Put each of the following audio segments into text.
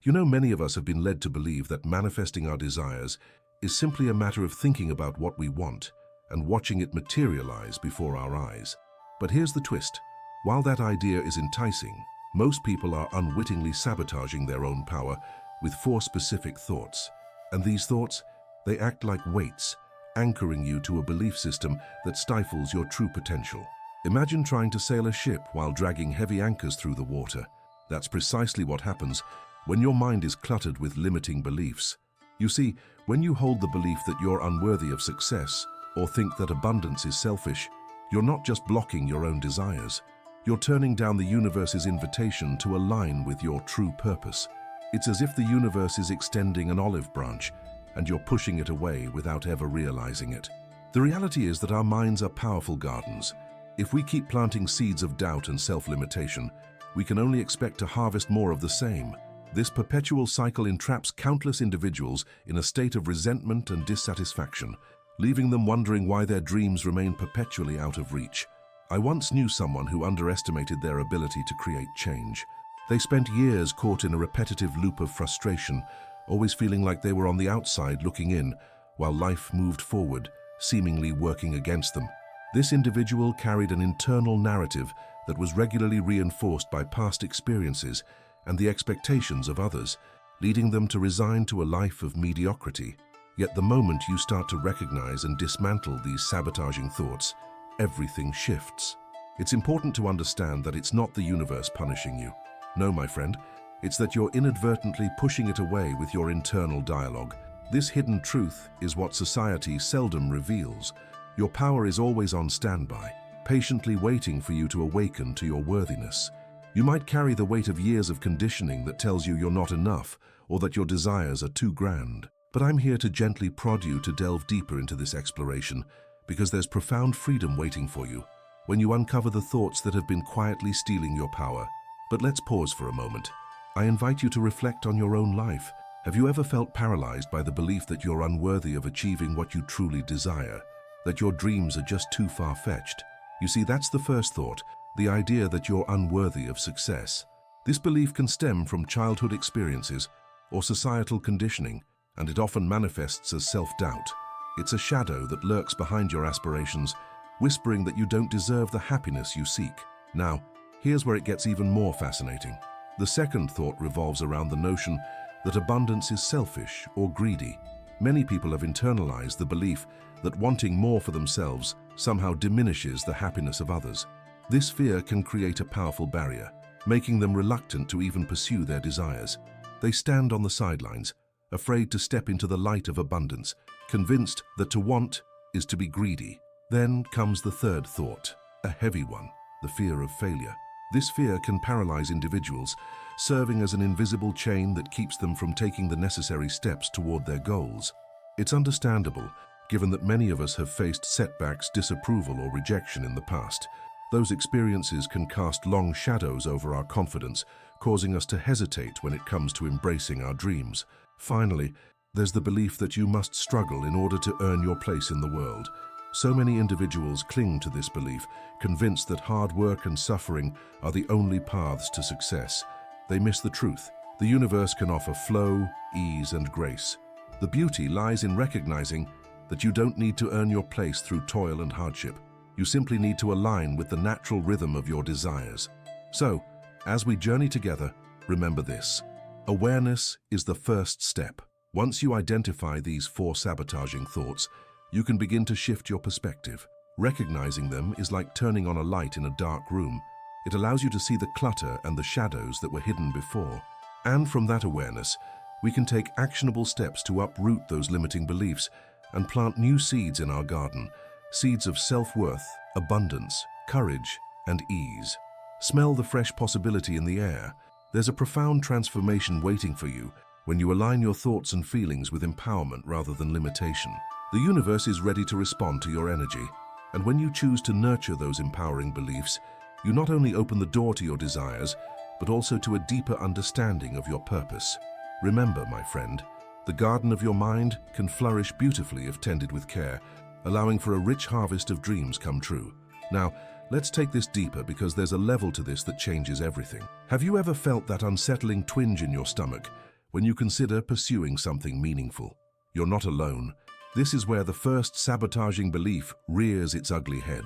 You know, many of us have been led to believe that manifesting our desires is simply a matter of thinking about what we want and watching it materialize before our eyes. But here's the twist. While that idea is enticing, most people are unwittingly sabotaging their own power with four specific thoughts. And these thoughts, they act like weights, anchoring you to a belief system that stifles your true potential. Imagine trying to sail a ship while dragging heavy anchors through the water. That's precisely what happens when your mind is cluttered with limiting beliefs. You see, when you hold the belief that you're unworthy of success or think that abundance is selfish, you're not just blocking your own desires. You're turning down the universe's invitation to align with your true purpose. It's as if the universe is extending an olive branch and you're pushing it away without ever realizing it. The reality is that our minds are powerful gardens. If we keep planting seeds of doubt and self-limitation, we can only expect to harvest more of the same. This perpetual cycle entraps countless individuals in a state of resentment and dissatisfaction, leaving them wondering why their dreams remain perpetually out of reach. I once knew someone who underestimated their ability to create change. They spent years caught in a repetitive loop of frustration, always feeling like they were on the outside looking in, while life moved forward, seemingly working against them. This individual carried an internal narrative that was regularly reinforced by past experiences and the expectations of others, leading them to resign to a life of mediocrity. Yet the moment you start to recognize and dismantle these sabotaging thoughts, everything shifts. It's important to understand that it's not the universe punishing you. No, my friend, it's that you're inadvertently pushing it away with your internal dialogue. This hidden truth is what society seldom reveals. Your power is always on standby, patiently waiting for you to awaken to your worthiness. You might carry the weight of years of conditioning that tells you you're not enough or that your desires are too grand. But I'm here to gently prod you to delve deeper into this exploration, because there's profound freedom waiting for you when you uncover the thoughts that have been quietly stealing your power. But let's pause for a moment. I invite you to reflect on your own life. Have you ever felt paralyzed by the belief that you're unworthy of achieving what you truly desire? That your dreams are just too far-fetched? You see, that's the first thought, the idea that you're unworthy of success. This belief can stem from childhood experiences or societal conditioning, and it often manifests as self-doubt. It's a shadow that lurks behind your aspirations, whispering that you don't deserve the happiness you seek. Now, here's where it gets even more fascinating. The second thought revolves around the notion that abundance is selfish or greedy. Many people have internalized the belief that wanting more for themselves somehow diminishes the happiness of others. This fear can create a powerful barrier, making them reluctant to even pursue their desires. They stand on the sidelines, afraid to step into the light of abundance, convinced that to want is to be greedy. Then comes the third thought, a heavy one, the fear of failure. This fear can paralyze individuals, serving as an invisible chain that keeps them from taking the necessary steps toward their goals. It's understandable, given that many of us have faced setbacks, disapproval, or rejection in the past. Those experiences can cast long shadows over our confidence, causing us to hesitate when it comes to embracing our dreams. Finally, there's the belief that you must struggle in order to earn your place in the world. So many individuals cling to this belief, convinced that hard work and suffering are the only paths to success. They miss the truth. The universe can offer flow, ease, and grace. The beauty lies in recognizing that you don't need to earn your place through toil and hardship. You simply need to align with the natural rhythm of your desires. So, as we journey together, remember this. Awareness is the first step. Once you identify these four sabotaging thoughts, you can begin to shift your perspective. Recognizing them is like turning on a light in a dark room. It allows you to see the clutter and the shadows that were hidden before. And from that awareness, we can take actionable steps to uproot those limiting beliefs and plant new seeds in our garden, seeds of self-worth, abundance, courage, and ease. Smell the fresh possibility in the air. There's a profound transformation waiting for you when you align your thoughts and feelings with empowerment rather than limitation. The universe is ready to respond to your energy, and when you choose to nurture those empowering beliefs, you not only open the door to your desires, but also to a deeper understanding of your purpose. Remember, my friend, the garden of your mind can flourish beautifully if tended with care, allowing for a rich harvest of dreams come true. Now, let's take this deeper, because there's a level to this that changes everything. Have you ever felt that unsettling twinge in your stomach, when you consider pursuing something meaningful. You're not alone. This is where the first sabotaging belief rears its ugly head,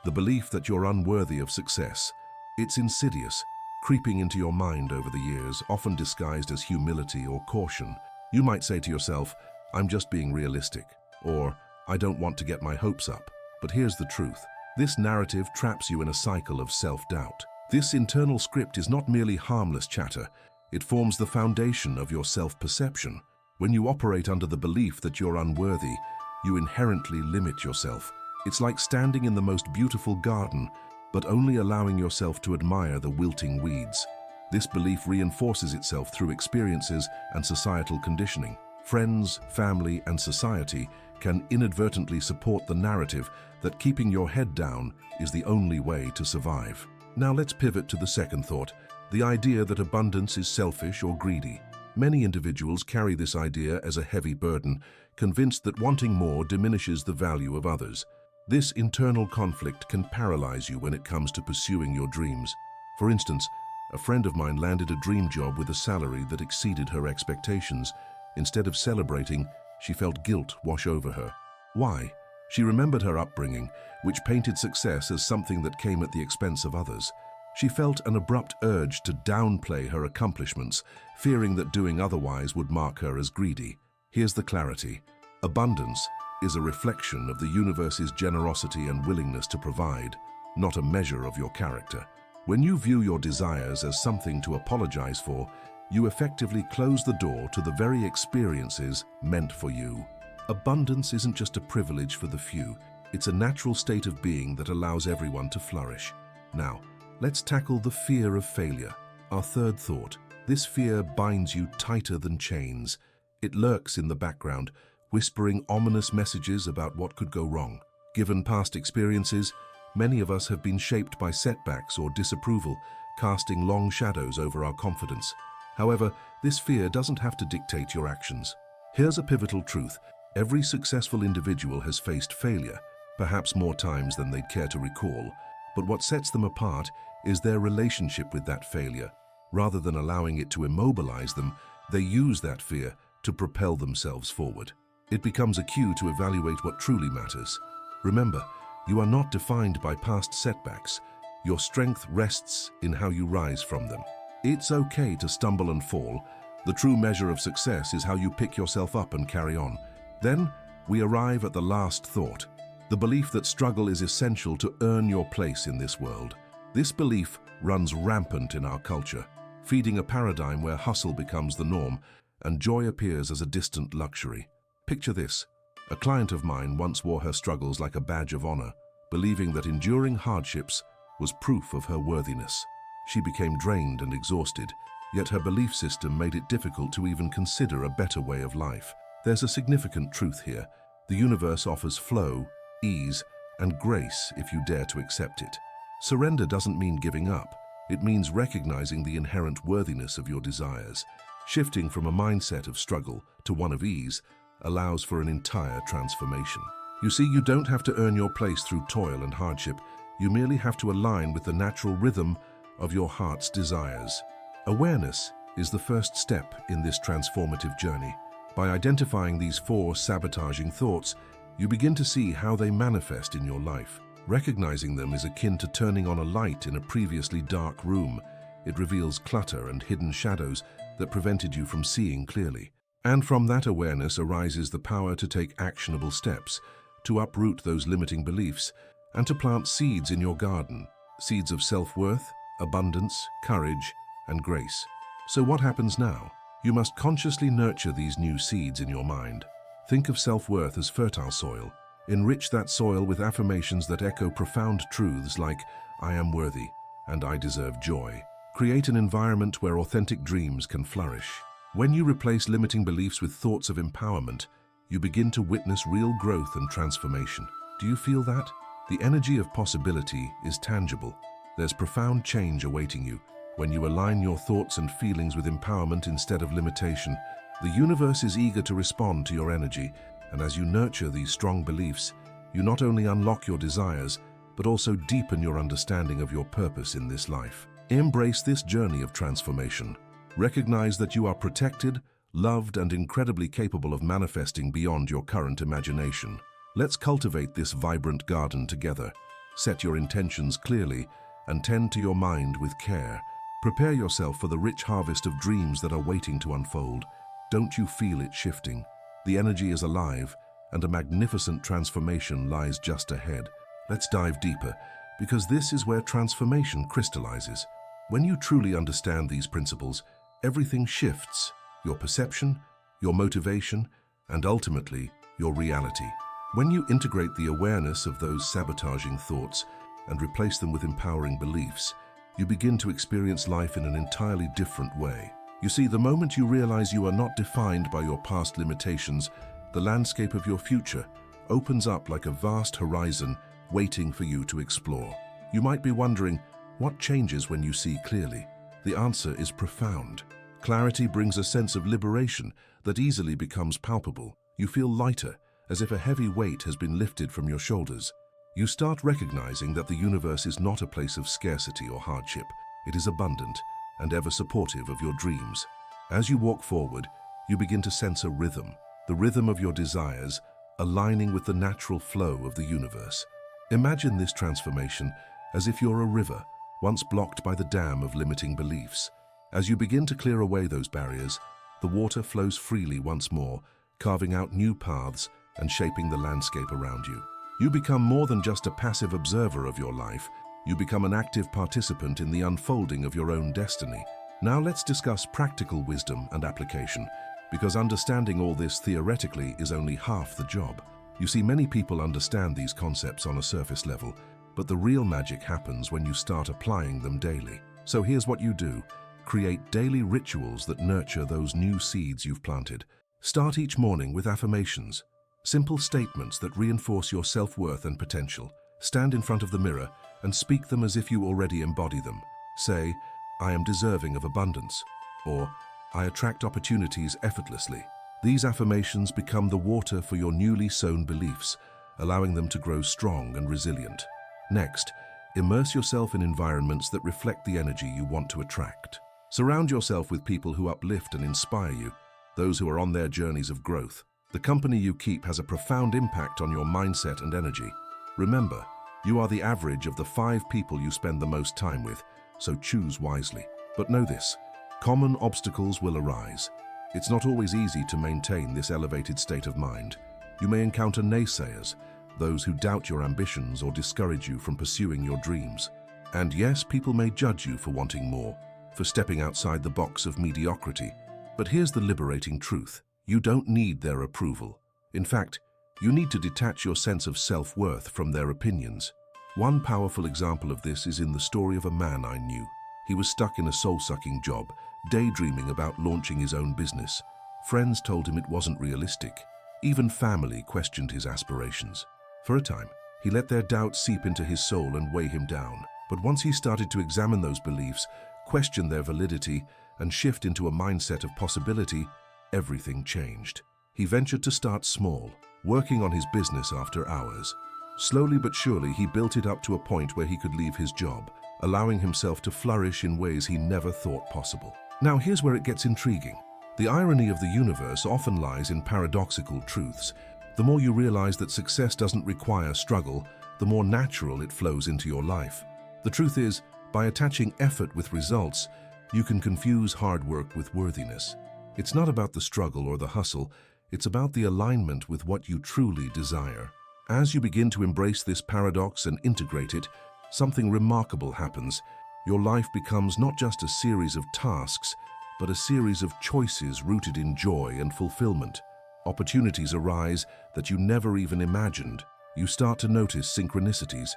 the belief that you're unworthy of success. It's insidious, creeping into your mind over the years, often disguised as humility or caution. You might say to yourself, "I'm just being realistic," or "I don't want to get my hopes up." But here's the truth. This narrative traps you in a cycle of self-doubt. This internal script is not merely harmless chatter. It forms the foundation of your self-perception. When you operate under the belief that you're unworthy, you inherently limit yourself. It's like standing in the most beautiful garden, but only allowing yourself to admire the wilting weeds. This belief reinforces itself through experiences and societal conditioning. Friends, family, and society can inadvertently support the narrative that keeping your head down is the only way to survive. Now let's pivot to the second thought, the idea that abundance is selfish or greedy. Many individuals carry this idea as a heavy burden, convinced that wanting more diminishes the value of others. This internal conflict can paralyze you when it comes to pursuing your dreams. For instance, a friend of mine landed a dream job with a salary that exceeded her expectations. Instead of celebrating, she felt guilt wash over her. Why? She remembered her upbringing, which painted success as something that came at the expense of others. She felt an abrupt urge to downplay her accomplishments, fearing that doing otherwise would mark her as greedy. Here's the clarity. Abundance is a reflection of the universe's generosity and willingness to provide, not a measure of your character. When you view your desires as something to apologize for, you effectively close the door to the very experiences meant for you. Abundance isn't just a privilege for the few, it's a natural state of being that allows everyone to flourish. Now, let's tackle the fear of failure, our third thought. This fear binds you tighter than chains. It lurks in the background, whispering ominous messages about what could go wrong. Given past experiences, many of us have been shaped by setbacks or disapproval, casting long shadows over our confidence. However, this fear doesn't have to dictate your actions. Here's a pivotal truth. Every successful individual has faced failure, perhaps more times than they'd care to recall. But what sets them apart is their relationship with that failure. Rather than allowing it to immobilize them, they use that fear to propel themselves forward. It becomes a cue to evaluate what truly matters. Remember, you are not defined by past setbacks. Your strength rests in how you rise from them. It's okay to stumble and fall. The true measure of success is how you pick yourself up and carry on. Then, we arrive at the last thought, the belief that struggle is essential to earn your place in this world. This belief runs rampant in our culture, feeding a paradigm where hustle becomes the norm and joy appears as a distant luxury. Picture this. A client of mine once wore her struggles like a badge of honor, believing that enduring hardships was proof of her worthiness. She became drained and exhausted, yet her belief system made it difficult to even consider a better way of life. There's a significant truth here. The universe offers flow, ease, and grace if you dare to accept it. Surrender doesn't mean giving up. It means recognizing the inherent worthiness of your desires. Shifting from a mindset of struggle to one of ease allows for an entire transformation. You see, you don't have to earn your place through toil and hardship. You merely have to align with the natural rhythm of your heart's desires. Awareness is the first step in this transformative journey. By identifying these 4 sabotaging thoughts, you begin to see how they manifest in your life. Recognizing them is akin to turning on a light in a previously dark room. It reveals clutter and hidden shadows that prevented you from seeing clearly. And from that awareness arises the power to take actionable steps, to uproot those limiting beliefs, and to plant seeds in your garden, seeds of self-worth, abundance, courage, and grace. So what happens now? You must consciously nurture these new seeds in your mind. Think of self-worth as fertile soil. Enrich that soil with affirmations that echo profound truths like, "I am worthy," and "I deserve joy." Create an environment where authentic dreams can flourish. When you replace limiting beliefs with thoughts of empowerment, you begin to witness real growth and transformation. Do you feel that? The energy of possibility is tangible. There's profound change awaiting you. When you align your thoughts and feelings with empowerment instead of limitation, the universe is eager to respond to your energy, and as you nurture these strong beliefs, you not only unlock your desires, but also deepen your understanding of your purpose in this life. Embrace this journey of transformation. Recognize that you are protected, loved, and incredibly capable of manifesting beyond your current imagination. Let's cultivate this vibrant garden together. Set your intentions clearly and tend to your mind with care. Prepare yourself for the rich harvest of dreams that are waiting to unfold. Don't you feel it shifting? The energy is alive, and a magnificent transformation lies just ahead. Let's dive deeper, because this is where transformation crystallizes. When you truly understand these principles, everything shifts: your perception, your motivation, and ultimately, your reality. When you integrate the awareness of those sabotaging thoughts and replace them with empowering beliefs, you begin to experience life in an entirely different way. You see, the moment you realize you are not defined by your past limitations, the landscape of your future opens up like a vast horizon waiting for you to explore. You might be wondering, what changes when you see clearly? The answer is profound. Clarity brings a sense of liberation that easily becomes palpable. You feel lighter, as if a heavy weight has been lifted from your shoulders. You start recognizing that the universe is not a place of scarcity or hardship. It is abundant and ever supportive of your dreams. As you walk forward, you begin to sense a rhythm, the rhythm of your desires, aligning with the natural flow of the universe. Imagine this transformation as if you're a river, once blocked by the dam of limiting beliefs. As you begin to clear away those barriers, the water flows freely once more, carving out new paths and shaping the landscape around you. You become more than just a passive observer of your life. You become an active participant in the unfolding of your own destiny. Now let's discuss practical wisdom and application, because understanding all this theoretically is only half the job. You see, many people understand these concepts on a surface level, but the real magic happens when you start applying them daily. So here's what you do. Create daily rituals that nurture those new seeds you've planted. Start each morning with affirmations, simple statements that reinforce your self-worth and potential. Stand in front of the mirror and speak them as if you already embody them. Say, "I am deserving of abundance," or "I attract opportunities effortlessly." These affirmations become the water for your newly sown beliefs, allowing them to grow strong and resilient. Next, immerse yourself in environments that reflect the energy you want to attract. Surround yourself with people who uplift and inspire you, those who are on their journeys of growth. The company you keep has a profound impact on your mindset and energy. Remember, you are the average of the 5 people you spend the most time with, so choose wisely. But know this, common obstacles will arise. It's not always easy to maintain this elevated state of mind. You may encounter naysayers, those who doubt your ambitions or discourage you from pursuing your dreams. And yes, people may judge you for wanting more, for stepping outside the box of mediocrity. But here's the liberating truth. You don't need their approval. In fact, you need to detach your sense of self-worth from their opinions. One powerful example of this is in the story of a man I knew. He was stuck in a soul-sucking job, daydreaming about launching his own business. Friends told him it wasn't realistic. Even family questioned his aspirations. For a time, he let their doubts seep into his soul and weigh him down. But once he started to examine those beliefs, question their validity, and shift into a mindset of possibility, everything changed. He ventured to start small, working on his business after hours. Slowly but surely, he built it up to a point where he could leave his job, allowing himself to flourish in ways he never thought possible. Now here's where it gets intriguing. The irony of the universe often lies in paradoxical truths. The more you realize that success doesn't require struggle, the more natural it flows into your life. The truth is, by attaching effort with results, you can confuse hard work with worthiness. It's not about the struggle or the hustle, it's about the alignment with what you truly desire. As you begin to embrace this paradox and integrate it, something remarkable happens. Your life becomes not just a series of tasks, but a series of choices rooted in joy and fulfillment. Opportunities arise that you never even imagined. You start to notice synchronicities,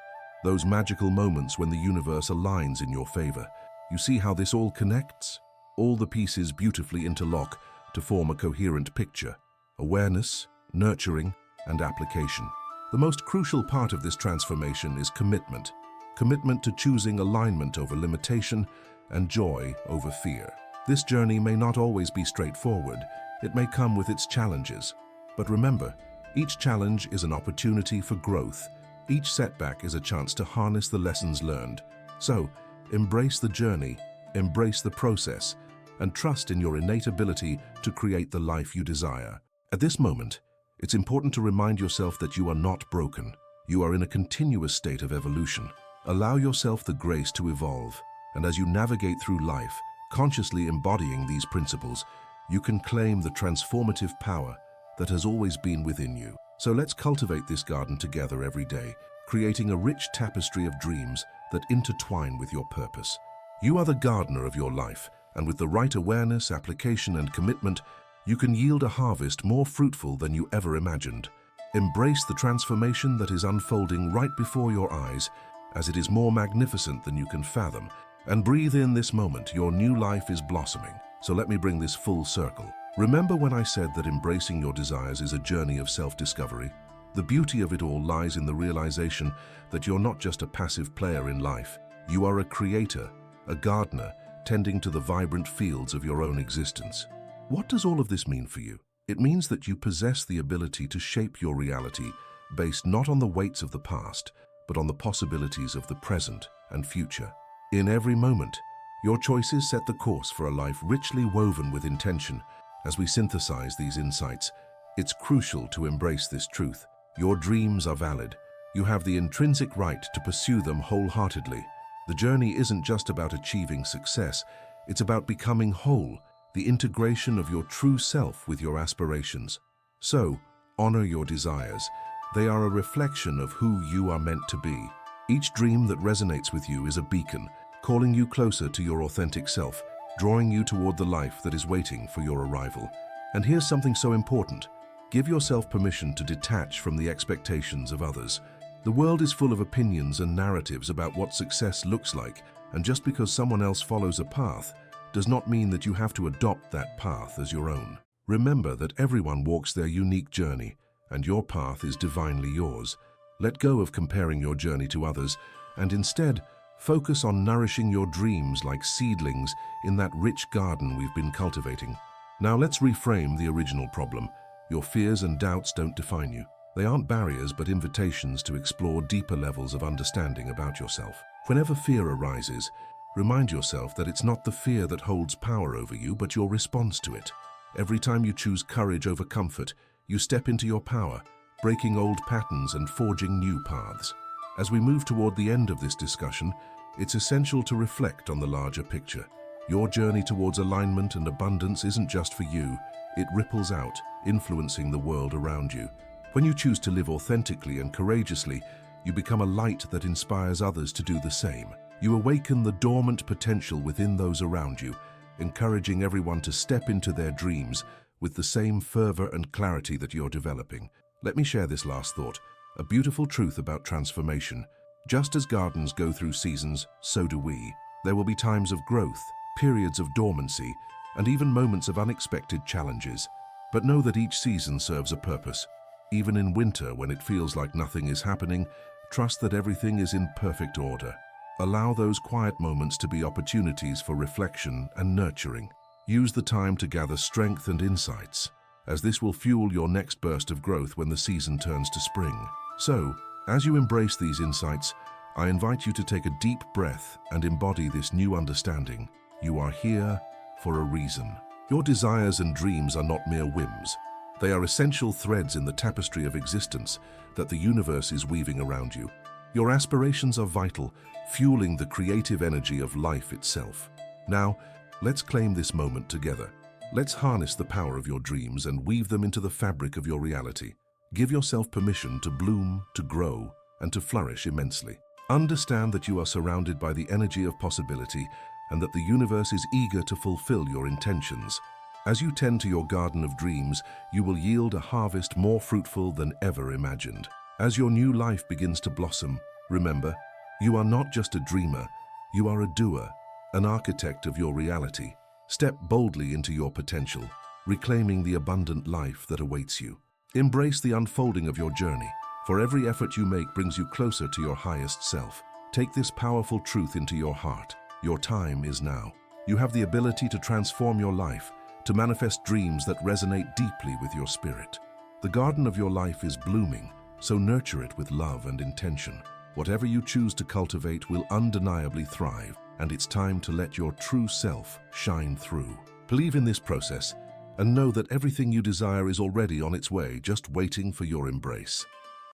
those magical moments when the universe aligns in your favor. You see how this all connects? All the pieces beautifully interlock to form a coherent picture. Awareness, nurturing, and application. The most crucial part of this transformation is commitment. Commitment to choosing alignment over limitation and joy over fear. This journey may not always be straightforward. It may come with its challenges. But remember, each challenge is an opportunity for growth. Each setback is a chance to harness the lessons learned. So, embrace the journey, embrace the process, and trust in your innate ability to create the life you desire. At this moment, it's important to remind yourself that you are not broken. You are in a continuous state of evolution. Allow yourself the grace to evolve, and as you navigate through life, consciously embodying these principles, you can claim the transformative power that has always been within you. So let's cultivate this garden together every day, creating a rich tapestry of dreams that intertwine with your purpose. You are the gardener of your life, and with the right awareness, application, and commitment, you can yield a harvest more fruitful than you ever imagined. Embrace the transformation that is unfolding right before your eyes, as it is more magnificent than you can fathom. And breathe in this moment. Your new life is blossoming. So let me bring this full circle. Remember when I said that embracing your desires is a journey of self-discovery? The beauty of it all lies in the realization that you're not just a passive player in life. You are a creator, a gardener, tending to the vibrant fields of your own existence. What does all of this mean for you? It means that you possess the ability to shape your reality based not on the weights of the past, but on the possibilities of the present and future. In every moment, your choices set the course for a life richly woven with intention. As we synthesize these insights, it's crucial to embrace this truth. Your dreams are valid. You have the intrinsic right to pursue them wholeheartedly. The journey isn't just about achieving success, it's about becoming whole, the integration of your true self with your aspirations. So, honor your desires. They are a reflection of who you are meant to be. Each dream that resonates with you is a beacon, calling you closer to your authentic self, drawing you toward the life that is waiting for your arrival. And here's something so important. Give yourself permission to detach from the expectations of others. The world is full of opinions and narratives about what success looks like, and just because someone else follows a path does not mean that you have to adopt that path as your own. Remember that everyone walks their unique journey, and your path is divinely yours. Let go of comparing your journey to others, and instead, focus on nourishing your dreams like seedlings in that rich garden we've been cultivating. Now let's reframe the original problem. Your fears and doubts don't define you. They aren't barriers, but invitations to explore deeper levels of understanding about yourself. Whenever fear arises, remind yourself that it's not the fear that holds power over you, but your response to it. Every time you choose courage over comfort, you step into your power, breaking old patterns and forging new paths. As we move toward the end of this discussion, it's essential to reflect on the larger picture. Your journey towards alignment and abundance isn't just for you, it ripples out, influencing the world around you. When you choose to live authentically and courageously, you become a light that inspires others to do the same. You awaken the dormant potential within those around you, encouraging everyone to step into their dreams with the same fervor and clarity that you're developing. Let me share this last thought, a beautiful truth about transformation. Just as gardens go through seasons, so do we. There will be times of growth, periods of dormancy, and even moments of unexpected challenges. But know that each season serves a purpose. Even in winter, when it feels like nothing is happening, trust that everything is in perfect order. Allow those quiet moments to be opportunities for reflection and nurturing. Use the time to gather strength and insights, as this will fuel your next burst of growth when the season turns to spring. So, as you embrace these insights, I invite you to take a deep breath and embody this new understanding. You are here for a reason. Your desires and dreams are not mere whims. They are essential threads in the tapestry of existence that the universe is weaving around you. Your aspirations are vital, fueling the creative energy of life itself. Now, let's claim this moment together. Let's harness the power of your dreams and weave them into the fabric of your reality. Give yourself permission to bloom, to grow, and to flourish immensely. Understand that you are surrounded by the energy of possibility and that the universe is eager to fulfill your intentions. As you tend to your garden of dreams, you will yield a harvest more fruitful than ever imagined. As your new life begins to blossom, remember, you are not just a dreamer, you are a doer, an architect of your reality. Step boldly into your potential, reclaiming the abundant life that awaits you. Embrace the unfolding of your journey, for every effort you make brings you closer to your highest self. Take this powerful truth into your heart. Your time is now. You have the ability to transform your life, to manifest dreams that resonate deeply with your spirit. The garden of your life is blooming, so nurture it with love and intention. Whatever you choose to cultivate will undeniably thrive. and it's time to let your true self shine through. Believe in this process and know that everything you desire is already on its way, just waiting for your embrace.